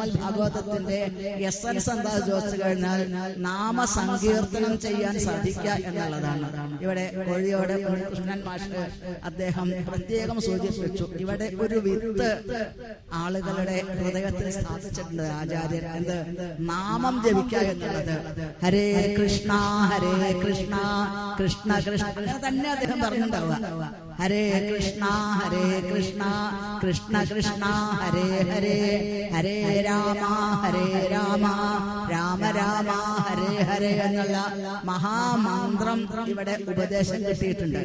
Shrimad ഭാഗവതത്തിന്റെ essence എന്താ ചോദിച്ചു കഴിഞ്ഞാൽ നാമസങ്കീർത്തനം ചെയ്യാൻ സാധിക്കുക എന്നുള്ളതാണ്. ഇവിടെ കോഴിയോട് കൃഷ്ണൻ മാഷ് അദ്ദേഹം പ്രത്യേകം സൂചിപ്പിച്ചു, ഇവിടെ ഒരു വിത്ത് ആളുകളുടെ ഹൃദയത്തിൽ സ്ഥാപിച്ചിട്ടുണ്ട് ആചാര്യൻ. എന്ത്? നാമം ജപിക്കുക എന്നുള്ളത്. ഹരേ കൃഷ്ണ കൃഷ്ണ കൃഷ്ണ തന്നെ അദ്ദേഹം പറഞ്ഞിട്ടുണ്ടാവുക. ഹരേ കൃഷ്ണ കൃഷ്ണ കൃഷ്ണ ഹരേ ഹരേ, ഹരേ രാമ രാമ രാമ ഹരേ ഹരേ എന്നുള്ള മഹാമന്ത്രം ഇവിടെ ഉപദേശം കിട്ടിയിട്ടുണ്ട്.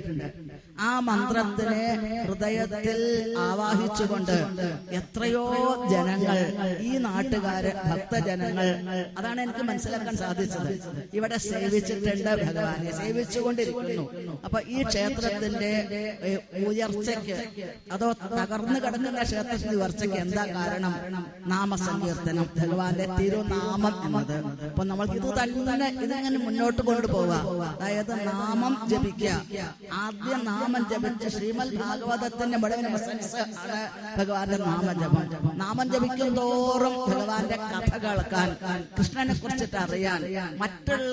ആ മന്ത്രത്തിനെ ഹൃദയത്തിൽ ആവാഹിച്ചുകൊണ്ട് എത്രയോ ജനങ്ങൾ, ഈ നാട്ടുകാര്, ഭക്തജനങ്ങൾ, അതാണ് എനിക്ക് മനസ്സിലാക്കാൻ സാധിച്ചത്, ഇവിടെ സേവിച്ചിട്ടുണ്ട്, ഭഗവാനെ സേവിച്ചുകൊണ്ടിരിക്കുന്നു. അപ്പൊ ഈ ക്ഷേത്രത്തിന്റെ ഉയർച്ചയ്ക്ക്, അതോ തകർന്നു കിടക്കുന്ന ക്ഷേത്രത്തിന്റെ ഉയർച്ചയ്ക്ക് എന്താ കാരണം? നാമസങ്കീർത്തനം, ഭഗവാന്റെ തിരുനാമം എന്നത്. അപ്പൊ നമ്മൾക്ക് ഇത് തന്നെ ഇതങ്ങനെ മുന്നോട്ട് കൊണ്ടുപോവാ. അതായത് നാമം ജപിക്കുക. ആദ്യം നാമം ജപിച്ച് ശ്രീമദ് ഭാഗവതത്തിന്റെ മുഴുവൻ എസൻസ് ആണ് ഭഗവാന്റെ നാമജപം. നാമം ജപിക്കും തോറും ഭഗവാന്റെ കഥ കേൾക്കാൻ, കൃഷ്ണനെ കുറിച്ചിട്ട് അറിയാൻ, മറ്റുള്ള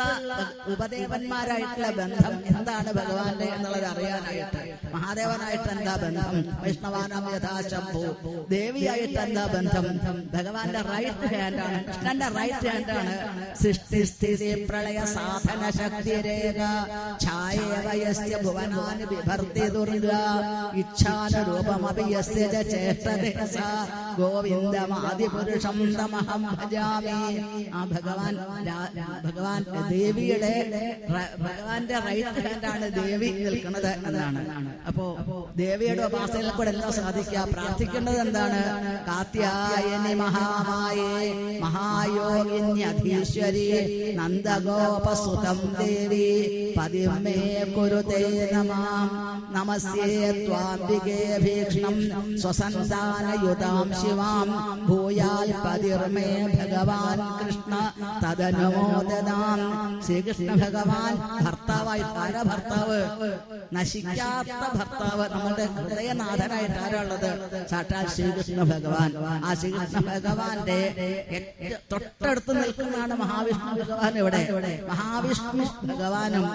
ഉപദേവന്മാരായിട്ടുള്ള ബന്ധം എന്താണ് ഭഗവാന്റെ എന്നുള്ളത് അറിയാനായിട്ട്, മഹാദേവനായിട്ട് എന്താ ബന്ധം, വൈഷ്ണവാനാം യഥാശംഭു, ദേവിയായിട്ട് എന്താ ബന്ധം, ഭഗവാന്റെ റൈറ്റ് ഹാൻഡ് ആണ്, കൃഷ്ണന്റെ റൈറ്റ് ഹാൻഡ് ആണ് സൃഷ്ടി സ്ഥിതി പ്രളയ സാധന ശക്തി രേഖ ഛായേവയസ്യ ഭുവനാനി വിഭർത്തി ദുർഗ ഇച്ഛാനുരൂപമപി യസ്യ ചേഷ്ടതേ സ ഗോവിന്ദമാദിപുരുഷം തമഹം ഭജാമി. ആ ഭഗവാൻ ദേവിയുടെ, ഭഗവാന്റെ റൈറ്റ് ഹാൻഡ് ആണ് ദേവി നിൽക്കുന്നത് എന്നാണ്. അപ്പോ ദേവിയുടെ ഉപാസനയിൽ കൂടെ എന്താ സാധിക്കുക? പ്രാർത്ഥിക്കേണ്ടത് എന്താണ്? കാത്യായനി മഹാമായേ മഹായോഗിന്യധീശ്വരി നന്ദഗോപസുതം ദേവി പതിമേ കുരുതേ നമാം നമസ്യേ ത്വാംബികേ ഭീക്ഷ്ണം സ്വസന്താനയുതാം ശിവാം ഭൂയാൽ പതിർമേ ഭഗവാൻ കൃഷ്ണ തദനുമോദതാം. ശ്രീകൃഷ്ണ ഭഗവാൻ ഭർത്താവായി, ആരാ ഭർത്താവ്? നശിക്കാത്ത ഭർത്താവ്, നമ്മുടെ ഹൃദയനാഥനായിട്ട് ആരാളുള്ളത്? സാക്ഷാൽ ശ്രീകൃഷ്ണ ഭഗവാൻ. ആ ശ്രീകൃഷ്ണ ഭഗവാന്റെ തൊട്ടടുത്ത് നിൽക്കുന്നതാണ് മഹാവിഷ്ണു ഭഗവാൻ. ഇവിടെ മഹാവിഷ്ണു ഭഗവാനും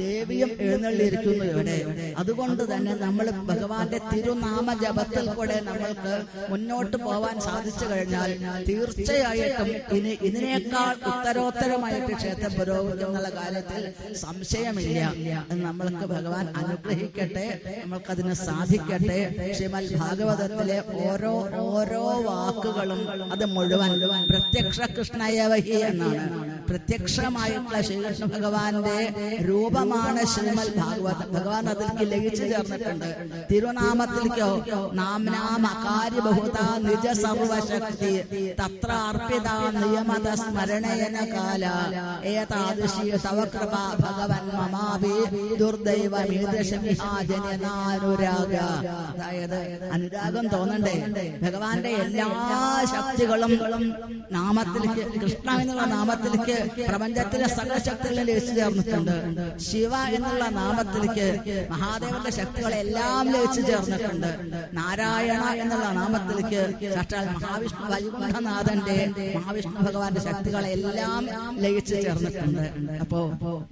ദേവിയും എഴുന്നള്ളിയിരിക്കുന്നു ഇവിടെ. അതുകൊണ്ട് തന്നെ നമ്മൾ ഭഗവാന്റെ തിരുനാമ ജപത്തിൽ കൂടെ നമ്മൾക്ക് മുന്നോട്ട് പോവാൻ സാധിച്ചു കഴിഞ്ഞാൽ തീർച്ചയായിട്ടും ഇതിനേക്കാൾ ഉത്തരോത്തരമായിട്ട് ക്ഷേത്രം പുരോഗമിക്കും എന്നുള്ള കാര്യത്തിൽ സംശയമില്ല. നമ്മൾക്ക് ഭഗവാൻ അനുഗ്രഹിക്കട്ടെ, നമ്മൾക്കതിന് സാധിക്കട്ടെ. ശ്രീമദ് ഭാഗവതത്തിലെ ഓരോ വാക്കുകളും അത് മുഴുവൻ പ്രത്യക്ഷ കൃഷ്ണയവഹി എന്നാണ്. പ്രത്യക്ഷമായിട്ടുള്ള ശ്രീകൃഷ്ണ ഭഗവാന്റെ രൂപമാണ് ശ്രീമദ് ഭാഗവതം. ഭഗവാൻ അതിലേക്ക് ലയിച്ചു ചേർന്നിട്ടുണ്ട്. തിരുനാമത്തിലേക്കോ നാംനാമകാരി ബഹുത നിജ സർവശക്തി തത്ര അർപ്പിത നിയമത സ്മരണയന കാല ഏതാദൃശി തവ കൃപ ഭഗവൻ മമാവി ദുർദൈവമീദൃശമിഹാജനാനുരാഗ. അതായത് അനുരാഗം തോന്നണ്ടേ? ഭഗവാന്റെ എല്ലാ ശക്തികളും നാമത്തിലേക്ക്, കൃഷ്ണ എന്നുള്ള നാമത്തിലേക്ക് പ്രപഞ്ചത്തിലെ സകലശക്തികളും ലയിച്ചു ചേർന്നിട്ടുണ്ട്. ശിവ എന്നുള്ള നാമത്തിലേക്ക് മഹാദേവന്റെ ശക്തികളെല്ലാം ലയിച്ചു ചേർന്നിട്ടുണ്ട്. നാരായണ എന്നുള്ള നാമത്തിലേക്ക് സാക്ഷാൽ മഹാവിഷ്ണു വൈകുണ്ഠനാഥന്റെ, മഹാവിഷ്ണു ഭഗവാന്റെ ശക്തികളെല്ലാം ലയിച്ചു ചേർന്നിട്ടുണ്ട്. അപ്പോ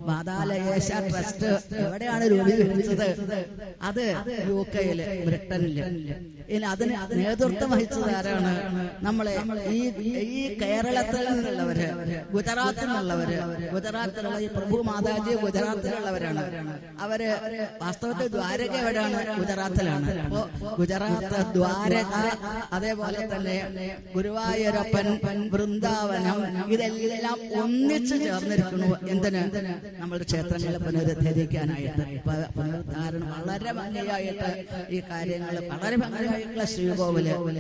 വാതാലയേശ ട്രസ്റ്റ് എവിടെയാണ് രൂപീകരിച്ചത്? അത് UK, ബ്രിട്ടനില്. ഇനി അതിന് നേതൃത്വം വഹിച്ചത് ആരാണ്? നമ്മളെ ഈ കേരളത്തിൽ നിന്നുള്ളവര്, ഗുജറാത്തിൽ നിന്നുള്ളവര്, ഗുജറാത്തിലുള്ള ഈ പ്രഭു മാതാജി ഗുജറാത്തിലുള്ളവരാണ്. അവര് വാസ്തവത്തിൽ ദ്വാരക എവിടെയാണ്? ഗുജറാത്തിലാണ്. അപ്പോ ഗുജറാത്ത്, ദ്വാരക, അതേപോലെ തന്നെ ഗുരുവായൂരപ്പൻ, വൃന്ദാവനം, ഇതെല്ലാം ഒന്നിച്ചു ചേർന്നിരിക്കുന്നു. എന്തിന്? നമ്മുടെ ക്ഷേത്രങ്ങളെ പുനരുദ്ധരിക്കാനായിട്ട്. പുനരുദ്ധാരണം വളരെ ഭംഗിയായിട്ട് ഈ കാര്യങ്ങൾ, വളരെ ഭംഗിയായിട്ടുള്ള ശ്രീകോവില്